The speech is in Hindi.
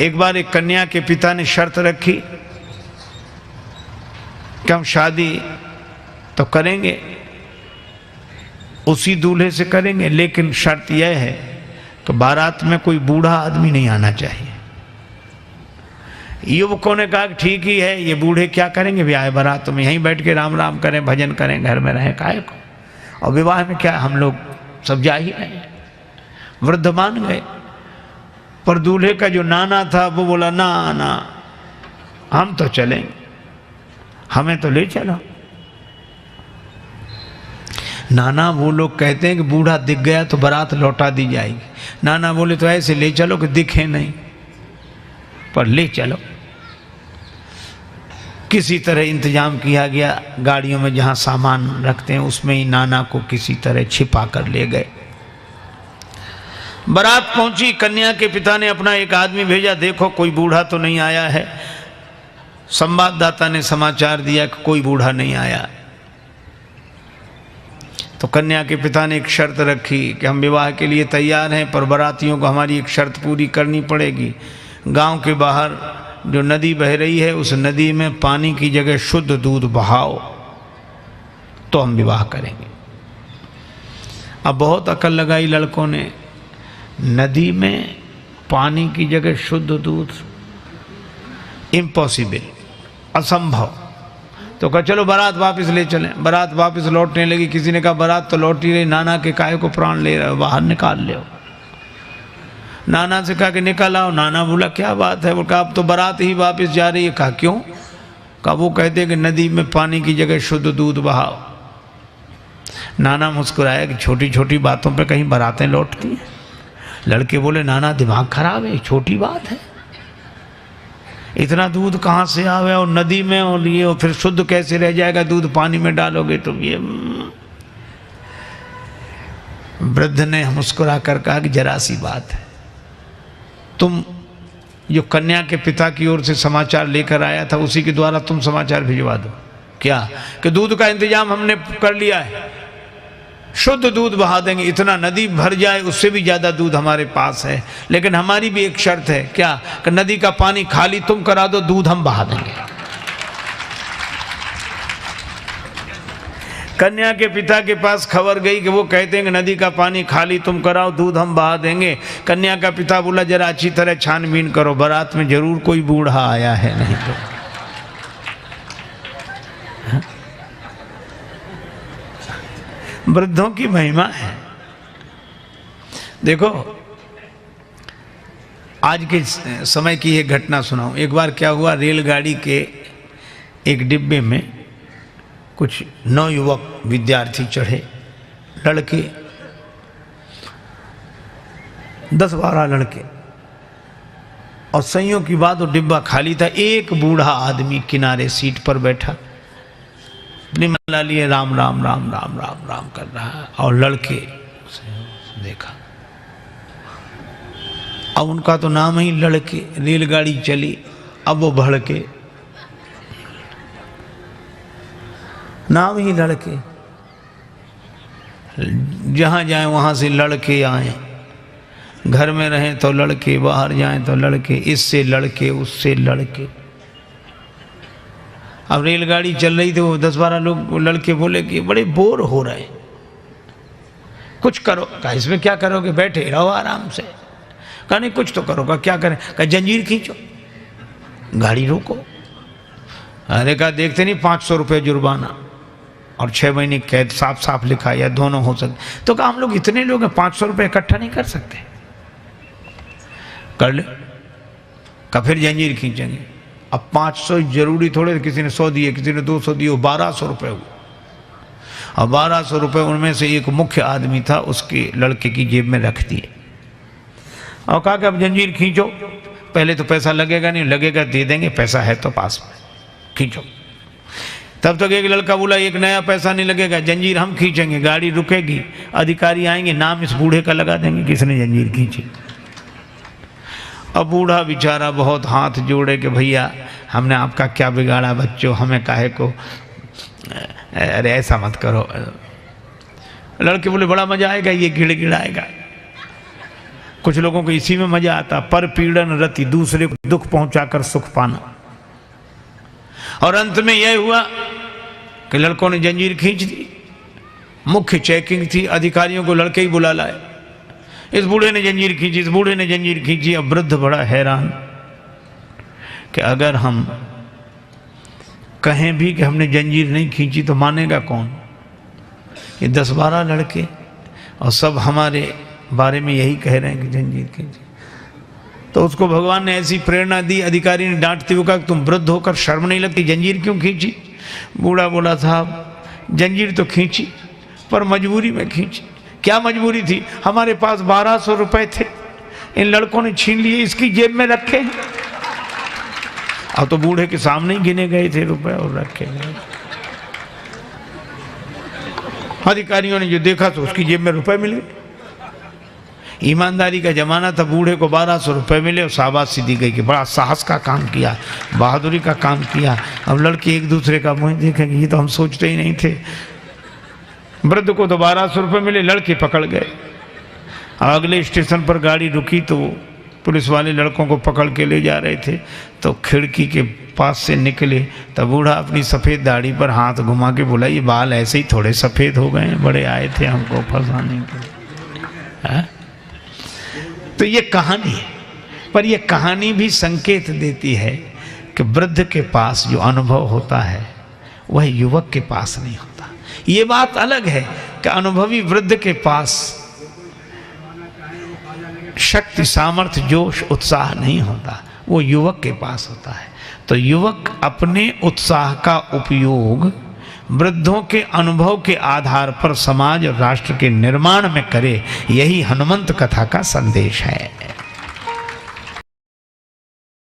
एक बार एक कन्या के पिता ने शर्त रखी कि हम शादी तो करेंगे, उसी दूल्हे से करेंगे, लेकिन शर्त यह है कि बारात में कोई बूढ़ा आदमी नहीं आना चाहिए। युवकों ने कहा कि ठीक ही है, ये बूढ़े क्या करेंगे ब्याह बारात में, यहीं बैठ के राम राम करें, भजन करें, घर में रहें, काहे को, और विवाह में क्या हम लोग सब जा ही रहे। वृद्ध मान गए, पर दूल्हे का जो नाना था वो बोला ना ना हम तो चलेंगे, हमें तो ले चलो। नाना वो लोग कहते हैं कि बूढ़ा दिख गया तो बारात लौटा दी जाएगी। नाना बोले तो ऐसे ले चलो कि दिखे नहीं, पर ले चलो। किसी तरह इंतजाम किया गया, गाड़ियों में जहाँ सामान रखते हैं उसमें ही नाना को किसी तरह छिपा कर ले गए। बारात पहुंची, कन्या के पिता ने अपना एक आदमी भेजा, देखो कोई बूढ़ा तो नहीं आया है। संवाददाता ने समाचार दिया कि कोई बूढ़ा नहीं आया। तो कन्या के पिता ने एक शर्त रखी कि हम विवाह के लिए तैयार हैं, पर बारातियों को हमारी एक शर्त पूरी करनी पड़ेगी। गांव के बाहर जो नदी बह रही है उस नदी में पानी की जगह शुद्ध दूध बहाओ तो हम विवाह करेंगे। अब बहुत अकल लगाई लड़कों ने, नदी में पानी की जगह शुद्ध दूध, इम्पॉसिबल, असंभव। तो कहा चलो बारात वापस ले चलें। बारात वापस लौटने लगी। किसी ने कहा बारात तो लौट ही रही, नाना के काहे को प्राण ले रहे हो, बाहर निकाल ले। नाना से कहा कि निकल आओ। नाना बोला क्या बात है, वो कहा अब तो बारात ही वापस जा रही है। कहा क्यों? कहा वो कहते हैं कि नदी में पानी की जगह शुद्ध दूध बहाओ। नाना मुस्कुराया कि छोटी छोटी बातों पे कहीं बारातें लौटती हैं। लड़के बोले नाना दिमाग खराब है, छोटी बात है, इतना दूध कहाँ से आवे और नदी में, और ये और फिर शुद्ध कैसे रह जाएगा, दूध पानी में डालोगे तो ये। वृद्ध ने मुस्कुरा कर कहा कि जरा सी बात है, तुम जो कन्या के पिता की ओर से समाचार लेकर आया था उसी के द्वारा तुम समाचार भिजवा दो। क्या? कि दूध का इंतजाम हमने कर लिया है, शुद्ध दूध बहा देंगे, इतना नदी भर जाए उससे भी ज्यादा दूध हमारे पास है, लेकिन हमारी भी एक शर्त है। क्या? कि नदी का पानी खाली तुम करा दो, दूध हम बहा देंगे। कन्या के पिता के पास खबर गई कि वो कहते हैं कि नदी का पानी खाली तुम कराओ, दूध हम बहा देंगे। कन्या का पिता बोला जरा अच्छी तरह छानबीन करो, बारात में जरूर कोई बूढ़ा आया है, नहीं तो। वृद्धों की महिमा है। देखो आज के समय की एक घटना सुनाऊं। एक बार क्या हुआ, रेलगाड़ी के एक डिब्बे में कुछ नवयुवक विद्यार्थी चढ़े, लड़के 10-12 लड़के, और संयोग की बात वो डिब्बा खाली था। एक बूढ़ा आदमी किनारे सीट पर बैठा अपनी माला लिए राम राम राम राम राम राम कर रहा है, और लड़के देखा। अब उनका तो नाम ही लड़के, रेलगाड़ी चली, अब वो भड़के, नाम ही लड़के, जहाँ जाए वहाँ से लड़के आए, घर में रहें तो लड़के, बाहर जाएं तो लड़के, इससे लड़के उससे लड़के। अब रेलगाड़ी चल रही थी, वो 10-12 लोग लड़के बोले कि बड़े बोर हो रहे, कुछ करो। कहा इसमें क्या करोगे, बैठे रहो आराम से। कहा नहीं कुछ तो करो। कहा क्या करें? कहा जंजीर खींचो, गाड़ी रोको। अरे कहा देखते नहीं 500 रुपये जुर्माना और 6 महीने कैद, साफ साफ लिखा, या दोनों हो सकते। तो कहा हम लोग इतने लोग हैं, 500 रुपये इकट्ठा नहीं कर सकते। कर ले। कहा फिर जंजीर खींचेंगे। अब 500 जरूरी थोड़े, किसी ने 100 दिए, किसी ने 200 दिए, 1200 रुपये हुए। और 1200 रुपये उनमें से एक मुख्य आदमी था, उसके लड़के की जेब में रख दिए और कहा कि अब जंजीर खींचो। पहले तो पैसा लगेगा नहीं, लगेगा दे देंगे, पैसा है तो पास में, खींचो। तब तक एक लड़का बोला एक नया पैसा नहीं लगेगा, जंजीर हम खींचेंगे, गाड़ी रुकेगी, अधिकारी आएंगे, नाम इस बूढ़े का लगा देंगे किसने जंजीर खींची। अब बूढ़ा बेचारा बहुत हाथ जोड़े कि भैया हमने आपका क्या बिगाड़ा बच्चों, हमें काहे को, अरे ऐसा मत करो। लड़के बोले बड़ा मजा आएगा, ये गिड़गिड़ाएगा। कुछ लोगों को इसी में मजा आता, पर पीड़न रति, दूसरे को दुख पहुंचाकर सुख पाना। और अंत में यह हुआ कि लड़कों ने जंजीर खींच दी। मुख्य चेकिंग थी, अधिकारियों को लड़के ही बुला लाए। इस बूढ़े ने जंजीर खींची, इस बूढ़े ने जंजीर खींची। अब वृद्ध बड़ा हैरान कि अगर हम कहें भी कि हमने जंजीर नहीं खींची तो मानेगा कौन? ये 10-12 लड़के और सब हमारे बारे में यही कह रहे हैं कि जंजीर खींची। तो उसको भगवान ने ऐसी प्रेरणा दी, अधिकारी ने डांटते हुए कहा कि तुम वृद्ध होकर शर्म नहीं लगती, जंजीर क्यों खींची? बूढ़ा बोला, साहब जंजीर तो खींची पर मजबूरी में खींची। क्या मजबूरी थी? हमारे पास 1200 रुपए थे, इन लड़कों ने छीन लिए, इसकी जेब में रखे। अब तो बूढ़े के सामने ही गिने गए थे रुपए और रखे गए। अधिकारियों ने जो देखा तो उसकी जेब में रुपए मिल गए। ईमानदारी का जमाना था, बूढ़े को 1200 रुपए मिले और शाबाशी दी गई कि बड़ा साहस का काम किया, बहादुरी का काम किया। अब लड़के एक दूसरे का मुंह देखेंगे, ये तो हम सोचते ही नहीं थे। वृद्ध को तो 1200 रुपये मिले, लड़के पकड़ गए। अगले स्टेशन पर गाड़ी रुकी तो पुलिस वाले लड़कों को पकड़ के ले जा रहे थे। तो खिड़की के पास से निकले तब बूढ़ा अपनी सफ़ेद दाढ़ी पर हाथ घुमा के बोला, ये बाल ऐसे ही थोड़े सफ़ेद हो गए, बड़े आए थे हमको फंसाने के लिए। तो ये कहानी है, पर ये कहानी भी संकेत देती है कि वृद्ध के पास जो अनुभव होता है वह युवक के पास नहीं होता। ये बात अलग है कि अनुभवी वृद्ध के पास शक्ति, सामर्थ्य, जोश, उत्साह नहीं होता, वो युवक के पास होता है। तो युवक अपने उत्साह का उपयोग वृद्धों के अनुभव के आधार पर समाज और राष्ट्र के निर्माण में करे, यही हनुमंत कथा का संदेश है।